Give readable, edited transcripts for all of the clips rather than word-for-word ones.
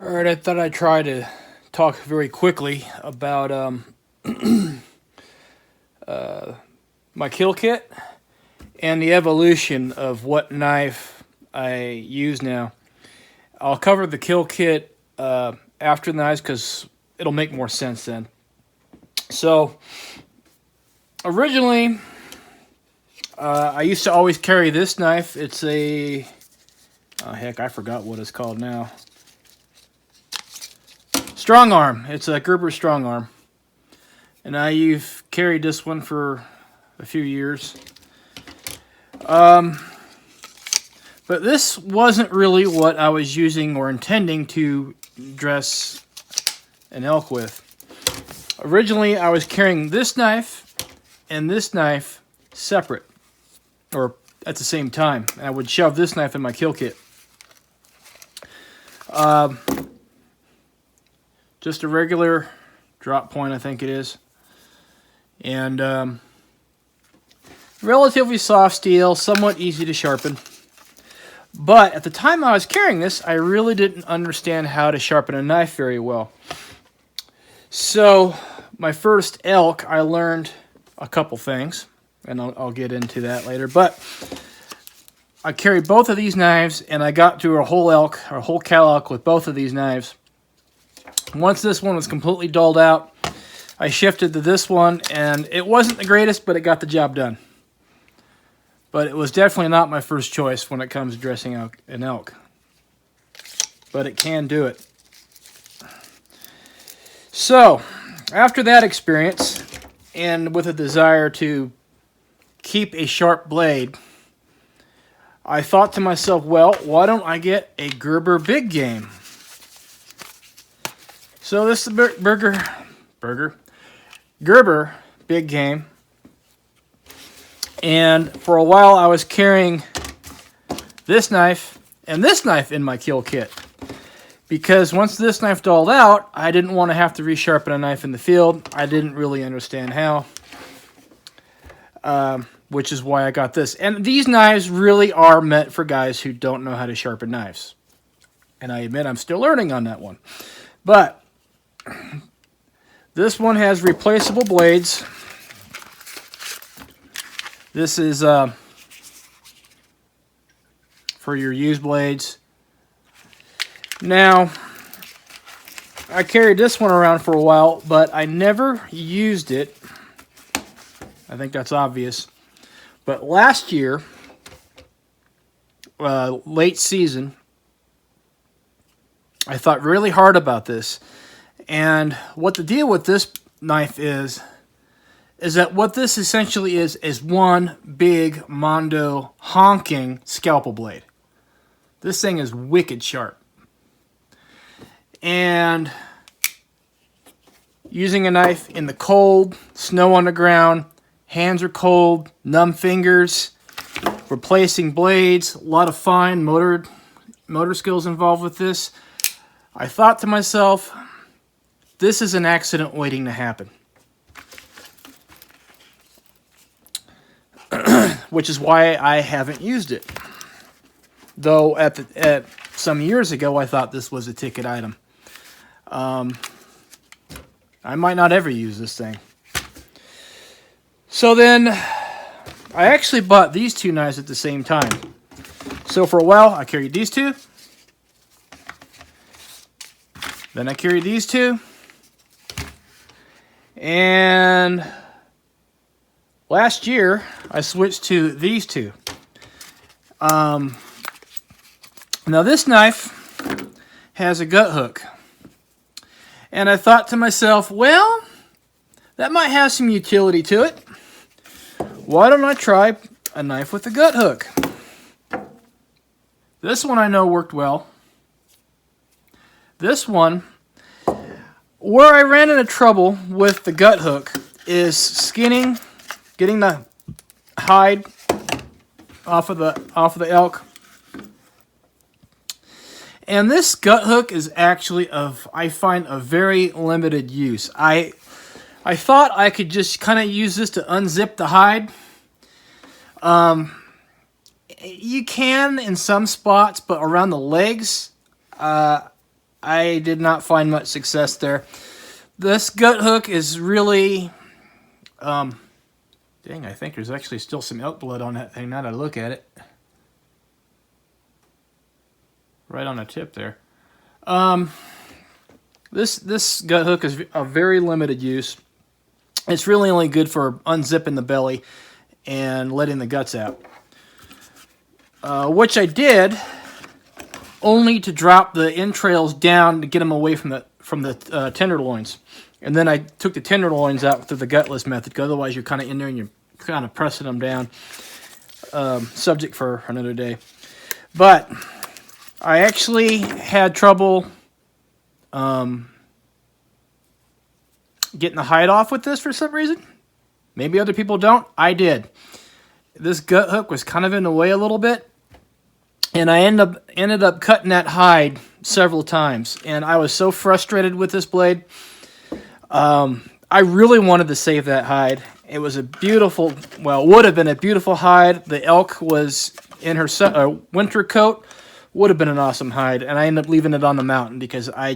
Alright, I thought I'd try to talk very quickly about my kill kit and the evolution of what knife I use now. I'll cover the kill kit after the knives because it'll make more sense then. So, originally, I used to always carry this knife. It's a... oh, heck, I forgot what it's called now. Strongarm. It's a Gerber Strongarm. And I've carried this one for a few years. But this wasn't really what I was using or intending to dress an elk with. Originally, I was carrying this knife and this knife separate, or at the same time. And I would shove this knife in my kill kit. Just a regular drop point, I think it is. And relatively soft steel, somewhat easy to sharpen. But at the time I was carrying this, I really didn't understand how to sharpen a knife very well. So, my first elk, I learned a couple things, and I'll get into that later. But I carried both of these knives, and I got through a whole elk, or a whole cow elk with both of these knives. Once this one was completely dulled out, I shifted to this one, and it wasn't the greatest, but it got the job done. But it was definitely not my first choice when it comes to dressing out an elk. But it can do it. So, after that experience, and with a desire to keep a sharp blade, I thought to myself, well, why don't I get a Gerber Big Game? So this is the Gerber Big Game. And for a while I was carrying this knife and this knife in my kill kit. Because once this knife dulled out, I didn't want to have to resharpen a knife in the field. I didn't really understand how. Which is why I got this. And these knives really are meant for guys who don't know how to sharpen knives. And I admit I'm still learning on that one. But this one has replaceable blades. This is for your used blades. Now, I carried this one around for a while, but I never used it. I think that's obvious. But last year, late season, I thought really hard about this. And what the deal with this knife is that what this essentially is one big Mondo honking scalpel blade. This thing is wicked sharp. And using a knife in the cold, snow on the ground, hands are cold, numb fingers, replacing blades, a lot of fine motor skills involved with this. I thought to myself, this is an accident waiting to happen. Which is why I haven't used it. Though at some years ago I thought this was a ticket item. I might not ever use this thing. So then I actually bought these two knives at the same time. So for a while I carried these two. Then I carried these two. And last year, I switched to these two. Now this knife has a gut hook. And I thought to myself, well, that might have some utility to it. Why don't I try a knife with a gut hook? This one I know worked well. This one, where I ran into trouble with the gut hook is skinning, getting the hide off of the elk. And this gut hook is actually I find a very limited use. I thought I could just kind of use this to unzip the hide. You can in some spots, but around the legs, I did not find much success there. This gut hook is really, dang, I think there's actually still some elk blood on that thing now that I look at it. Right on the tip there. This gut hook is a very limited use. It's really only good for unzipping the belly and letting the guts out. Which I did only to drop the entrails down to get them away from the tenderloins. And then I took the tenderloins out through the gutless method, because otherwise you're kind of in there and you're kind of pressing them down. Subject for another day. But I actually had trouble getting the hide off with this for some reason. Maybe other people don't. I did. This gut hook was kind of in the way a little bit, and I ended up cutting that hide several times, and I was so frustrated with this blade. I really wanted to save that hide. It was a beautiful, well, would have been a beautiful hide. The elk was in her winter coat. Would have been an awesome hide, and I ended up leaving it on the mountain because I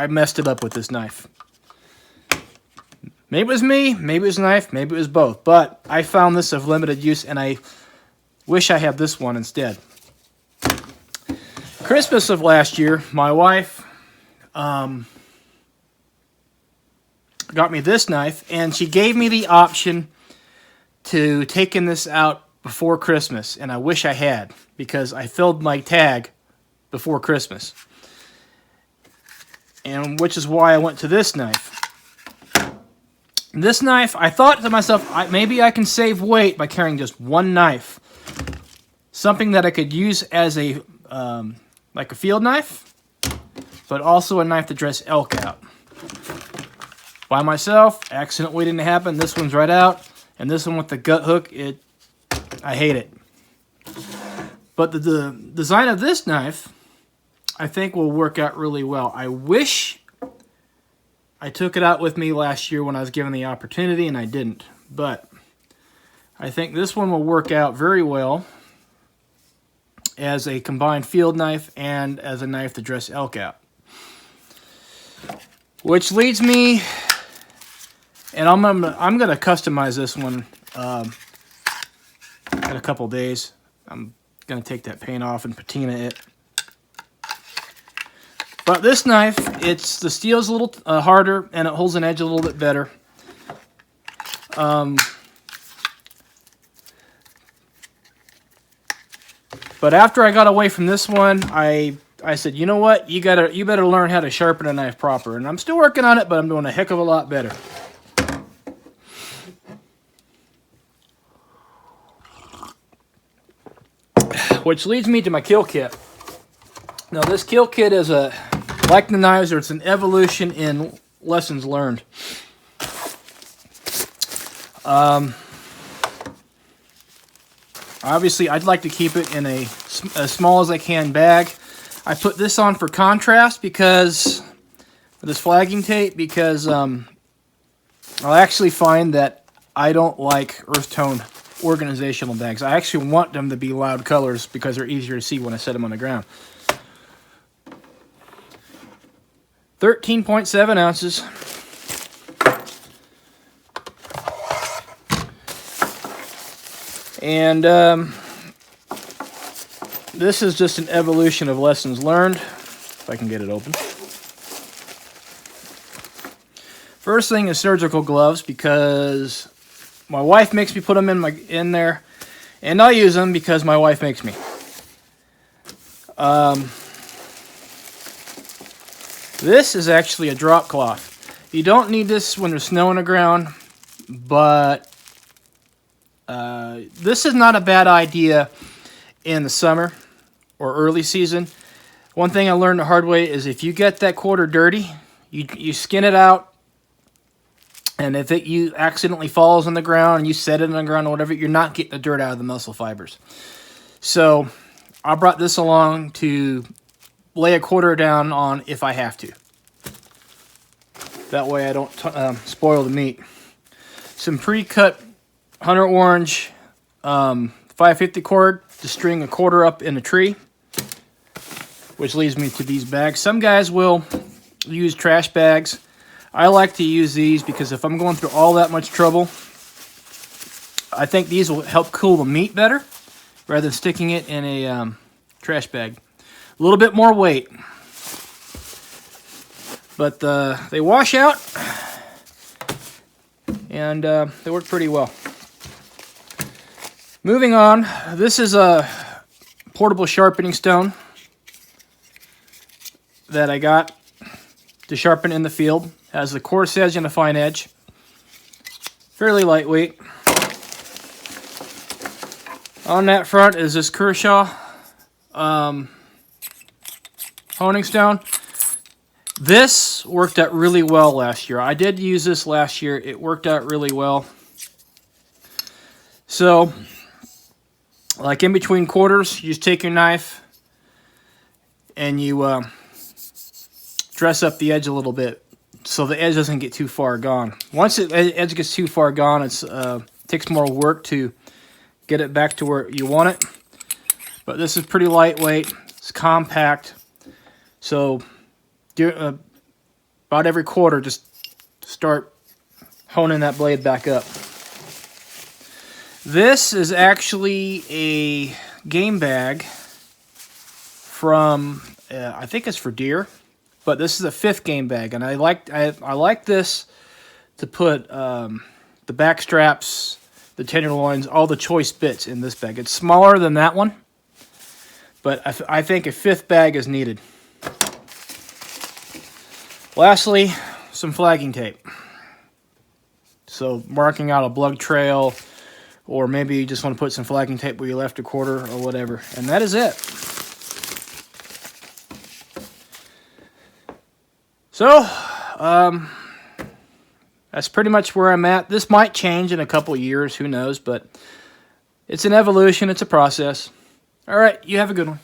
messed it up with this knife. Maybe it was me, maybe it was a knife, maybe it was both, but I found this of limited use, and I wish I had this one instead. Christmas of last year, my wife got me this knife, and she gave me the option to taking this out before Christmas, and I wish I had, because I filled my tag before Christmas. And which is why I went to this knife. This knife, I thought to myself, maybe I can save weight by carrying just one knife. Something that I could use as a, like a field knife, but also a knife to dress elk out. By myself, accident waiting to happen. This one's right out, and this one with the gut hook, I hate it. But the design of this knife, I think, will work out really well. I wish I took it out with me last year when I was given the opportunity, and I didn't. But I think this one will work out very well as a combined field knife and as a knife to dress elk out. Which leads me, and I'm gonna customize this one in a couple days. I'm gonna take that paint off and patina it. But this knife, the steel's a little harder, and it holds an edge a little bit better. But after I got away from this one, I said, you know what? You better learn how to sharpen a knife proper. And I'm still working on it, but I'm doing a heck of a lot better. Which leads me to my kill kit. Now, this kill kit is like the knives, or it's an evolution in lessons learned. Obviously, I'd like to keep it in as small as I can bag. I put this on for contrast because this flagging tape, because I'll actually find that I don't like earth tone organizational bags. I actually want them to be loud colors because they're easier to see when I set them on the ground. 13.7 ounces. And this is just an evolution of lessons learned. If I can get it open. First thing is surgical gloves, because my wife makes me put them in there, and I'll use them because my wife makes me. This is actually a drop cloth. You don't need this when there's snow on the ground, but this is not a bad idea in the summer or early season. One thing I learned the hard way is if you get that quarter dirty, you skin it out, and if you accidentally falls on the ground and you set it on the ground or whatever, you're not getting the dirt out of the muscle fibers. So I brought this along to lay a quarter down on if I have to. That way I don't spoil the meat. Some pre-cut Hunter Orange 550 cord to string a quarter up in a tree. which leads me to these bags. Some guys will use trash bags. I like to use these because if I'm going through all that much trouble, I think these will help cool the meat better rather than sticking it in a trash bag. A little bit more weight, but they wash out and they work pretty well. Moving on, this is a portable sharpening stone that I got to sharpen in the field. Has the coarse edge and a fine edge. Fairly lightweight. On that front is this Kershaw honing stone. This worked out really well last year. I did use this last year. It worked out really well. So, like in between quarters, you just take your knife and you dress up the edge a little bit so the edge doesn't get too far gone. Once the edge gets too far gone, it takes more work to get it back to where you want it. But this is pretty lightweight. It's compact. So about every quarter, just start honing that blade back up. This is actually a game bag from, I think it's for deer, but this is a 5th game bag, and I like this to put the back straps, the tenderloins, all the choice bits in this bag. It's smaller than that one, but I think a 5th bag is needed. Lastly, some flagging tape. So marking out a blood trail, or maybe you just want to put some flagging tape where you left a quarter or whatever. And that is it. So, that's pretty much where I'm at. This might change in a couple years, who knows, but it's an evolution, it's a process. All right, you have a good one.